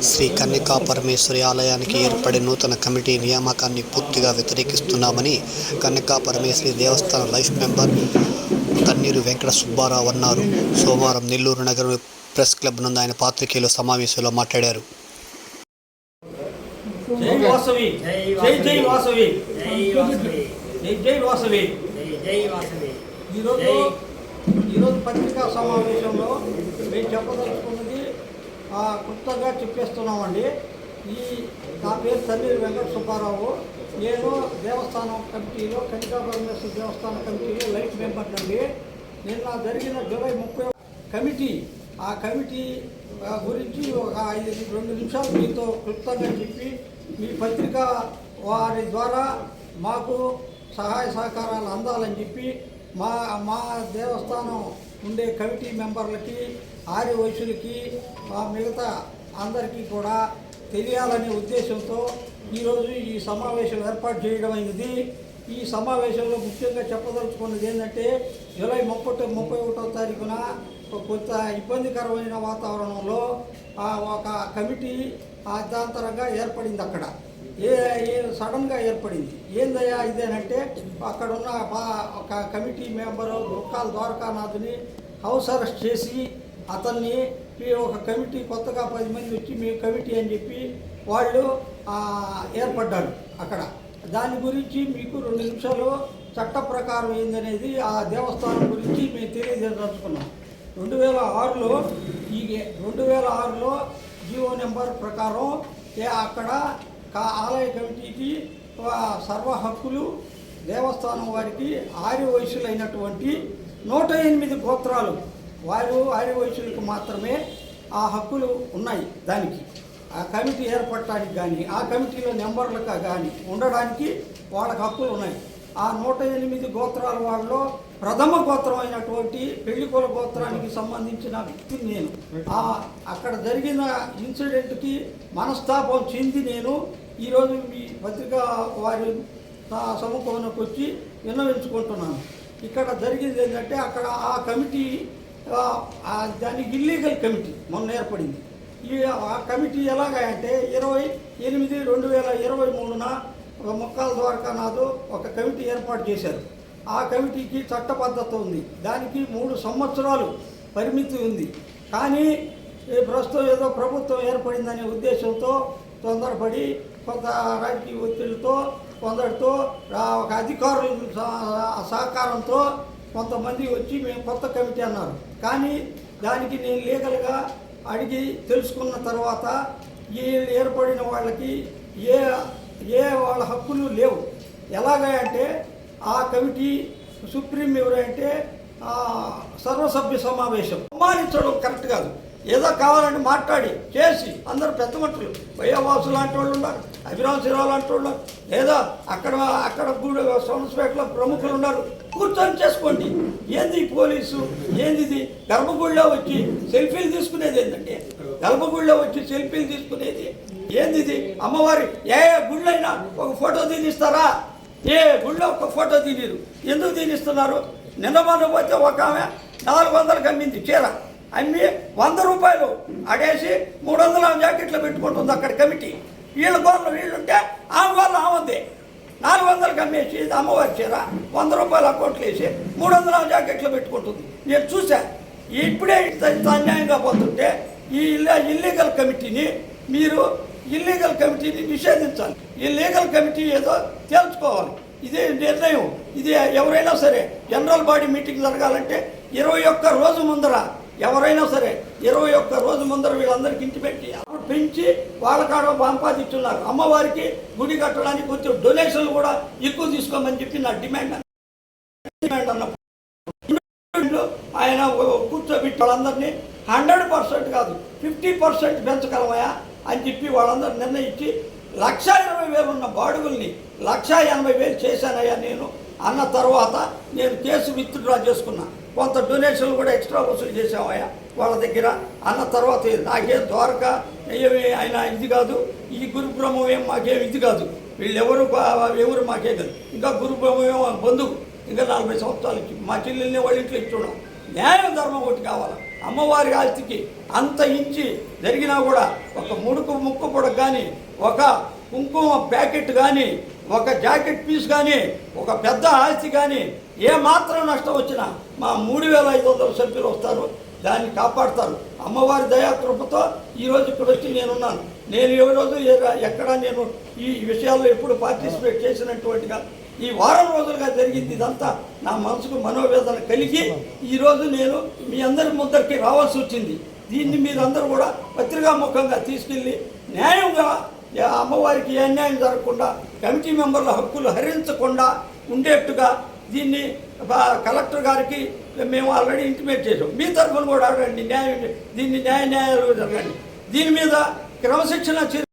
శ్రీ కన్యకా పరమేశ్వరి ఆలయానికి ఏర్పడే నూతన కమిటీ నియామకాన్ని పూర్తిగా వ్యతిరేకిస్తున్నామని కన్యకా పరమేశ్వరి దేవస్థానం లైఫ్ మెంబర్ తన్నీరు వెంకట సుబ్బారావు అన్నారు. సోమవారం నెల్లూరు నగరం ప్రెస్ క్లబ్ నందు ఆయన పాత్రికేయుల సమావేశంలో మాట్లాడారు. జై వాసవి, జై జై వాసవి, జై వాసవి, జై జై వాసవి, జై జై వాసవి. ఈరోజు పత్రికా సమావేశంలో మేము చెప్పదలుచుకున్నది క్లుప్తంగా చెప్పేస్తున్నామండి. నా పేరు తన్నీరు వెంకట సుబ్బారావు. నేను దేవస్థానం కమిటీలో కన్యకా పరమేశ్వరి దేవస్థానం కమిటీలో లైఫ్ మెంబర్ అండి. నిన్న జరిగిన జూలై 30 కమిటీ ఆ కమిటీ గురించి ఒక 2 నిమిషాలు మీతో క్లుప్తంగా చెప్పి మీ పత్రిక వారి ద్వారా మాకు సహాయ సహకారాలు అందాలని చెప్పి మా దేవస్థానం ఉండే కమిటీ మెంబర్లకి ఆర్య వయసులకి మిగతా అందరికీ కూడా తెలియాలనే ఉద్దేశంతో ఈరోజు ఈ సమావేశం ఏర్పాటు చేయడం అయింది. ఈ సమావేశంలో ముఖ్యంగా చెప్పదలుచుకున్నది ఏంటంటే జూలై 31వ తారీఖున కొంత ఇబ్బందికరమైన వాతావరణంలో ఒక కమిటీ అర్ధాంతరంగా ఏర్పడింది. అక్కడ సడన్గా ఏర్పడింది. ఏందయ్యా ఇదేనంటే అక్కడున్న ఒక కమిటీ మెంబరు దుక్కాల ద్వారకానాథుని హౌస్ అరెస్ట్ చేసి అతన్ని ఒక కమిటీ కొత్తగా 10 మంది వచ్చి మీ కమిటీ అని చెప్పి వాళ్ళు ఏర్పడ్డారు అక్కడ. దాని గురించి మీకు 2 నిమిషాలు చట్ట ప్రకారం ఏందనేది ఆ దేవస్థానం గురించి మేము తెలియజేయదలుచుకున్నాం. 2006లో జీవో నెంబర్ ప్రకారం అక్కడ ఆలయ కమిటీకి సర్వ హక్కులు దేవస్థానం వారికి ఆర్య వయసులైనటువంటి 108 గోత్రాలు వారు ఆర్య వయసులకు మాత్రమే ఆ హక్కులు ఉన్నాయి. దానికి ఆ కమిటీ ఏర్పడటానికి కానీ ఆ కమిటీలో నెంబర్లకు కానీ ఉండడానికి వాళ్ళకి హక్కులు ఉన్నాయి. ఆ 108 గోత్రాల వాళ్ళలో ప్రథమ గోత్రం అయినటువంటి పెళ్లికొల గోత్రానికి సంబంధించిన వ్యక్తిని నేను. అక్కడ జరిగిన ఇన్సిడెంట్కి మనస్తాపం చెంది నేను ఈరోజు మీ పత్రికా వారి సముఖంలోకి వచ్చి విన్నవించుకుంటున్నాను. ఇక్కడ జరిగింది ఏంటంటే అక్కడ ఆ కమిటీ దానికి ఇల్లీగల్ కమిటీ మొన్న ఏర్పడింది. ఆ కమిటీ ఎలాగంటే 28/2023న ముక్కాల ద్వారకానాథ్ ఒక కమిటీ ఏర్పాటు చేశారు. ఆ కమిటీకి చట్టబద్ధత ఉంది. దానికి 3 సంవత్సరాలు పరిమితి ఉంది. కానీ ప్రస్తుతం ఏదో ప్రభుత్వం ఏర్పడిందనే ఉద్దేశంతో తొందరపడి కొంత రాజకీయ ఒత్తిడితో కొందరితో ఒక అధికారుల సహకారంతో కొంతమంది వచ్చి మేము కొత్త కమిటీ అన్నారు. కానీ దానికి నేను లీగల్గా అడిగి తెలుసుకున్న తర్వాత ఈ ఏర్పడిన వాళ్ళకి ఏ వాళ్ళ హక్కులు లేవు. ఎలాగంటే ఆ కమిటీ సుప్రీం ఎవరంటే సర్వసభ్య సమావేశం అవమానించడం కరెక్ట్ కాదు. ఏదో కావాలంటే మాట్లాడి చేసి అందరూ పెద్ద మనుషులు వయ్యవాసు లాంటి వాళ్ళు ఉన్నారు, అభిరామ్ శిరావు లాంటి వాళ్ళు ఉన్నారు, లేదా అక్కడ కూడా సౌండ్స్పేటలో ప్రముఖులు ఉన్నారు. కూర్చొని చేసుకోండి. ఏంది పోలీసు ఏంది గర్భగుడిలో వచ్చి సెల్ఫీలు తీసుకునేది ఏంటంటే గర్భగుడిలో వచ్చి సెల్ఫీలు తీసుకునేది ఏంది? అమ్మవారి ఏ గుళ్ళైనా ఒక ఫోటో తీనిస్తారా? ఏ గుళ్ళో ఒక ఫోటో తీనిరు. ఎందుకు తీనిస్తున్నారు? నిన్న పోతే ఒక ఆమె 400కి అమ్మింది చీర. అమ్మి 100 రూపాయలు అడేసి 300 జాకెట్లో పెట్టుకుంటుంది అక్కడ కమిటీ. వీళ్ళ గోళ్ళు వీళ్ళుంటే ఆమె గోళ్ళు ఆమెదే 400కి అమ్మేసి అమ్మవారి చీర 100 రూపాయలు అకౌంట్లు వేసి 300 జాకెట్లో పెట్టుకుంటుంది. నేను చూసా. ఇప్పుడే అన్యాయంగా పోతుంటే ఈ ఇల్లీగల్ కమిటీని నిషేధించాలి. ఈ లీగల్ కమిటీ ఏదో తేల్చుకోవాలి. ఇదే నిర్ణయం. ఇది ఎవరైనా సరే జనరల్ బాడీ మీటింగ్ జరగాలంటే 21 రోజు ముందర ఎవరైనా సరే 21 రోజు ముందర వీళ్ళందరికీ ఇంటి పెట్టి అప్పుడు పెంచి వాళ్ళ కాడ సంపాదించున్నారు. అమ్మవారికి గుడి కట్టడానికి కొంచెం డొనేషన్లు కూడా ఎక్కువ తీసుకోమని చెప్పి నా డిమాండ్ అన్నప్పుడు ఆయన కూర్చోబెట్టి వాళ్ళందరినీ 100% కాదు 50% పెంచగలమయా అని చెప్పి వాళ్ళందరూ నిర్ణయించి 1,20,000 ఉన్న బాడుగుల్ని 1,80,000 చేశానయ్యా నేను అన్న తర్వాత నేను కేసు విత్డ్రా చేసుకున్నా. కొంత డొనేషన్లు కూడా ఎక్స్ట్రా వసూలు చేసామయ్యా వాళ్ళ దగ్గర అన్న తర్వాత నాకేం ద్వారకా ఏమి ఆయన ఇది కాదు, ఈ గురుబ్రహ్మం ఏం మాకేం ఇది కాదు, వీళ్ళు ఎవరు మాకే కాదు. ఇంకా గురుబ్రహ్మం బంధువు ఇంకా 40 సంవత్సరాలకి మా చెల్లెల్ని వాళ్ళ ఇంట్లో ఇచ్చున్నాం. న్యాయం ధర్మం ఒకటి కావాలి. అమ్మవారి ఆస్తికి అంత ఇంచి జరిగినా కూడా ఒక ముక్కు పొడకు కానీ, ఒక కుంకుమ ప్యాకెట్ కానీ, ఒక జాకెట్ పీస్ కానీ, ఒక పెద్ద ఆస్తి కానీ ఏమాత్రం నష్టం వచ్చినా మా 3500 సభ్యులు వస్తారు, దాన్ని కాపాడుతారు. అమ్మవారి దయాకృపతో ఈరోజు ఇక్కడ వచ్చి నేనున్నాను. నేను ఏ రోజు ఎక్కడ నేను ఈ విషయాల్లో ఎప్పుడు పార్టిసిపేట్ చేసినటువంటిగా ఈ వారం రోజులుగా జరిగింది. ఇదంతా నా మనసుకు మనోవేదన కలిగి ఈరోజు నేను మీ అందరి ముందరికి రావాల్సి వచ్చింది. దీన్ని మీరందరూ కూడా పత్రికాముఖంగా తీసుకెళ్ళి న్యాయంగా అమ్మవారికి ఏ అన్యాయం జరగకుండా, కమిటీ మెంబర్ల హక్కులు హరించకుండా ఉండేట్టుగా దీన్ని కలెక్టర్ గారికి మేము ఆల్రెడీ ఇంటిమేట్ చేసాం. మీ తరఫున కూడా అడగండి, దీన్ని న్యాయాలు జరగండి. దీని మీద క్రమశిక్షణ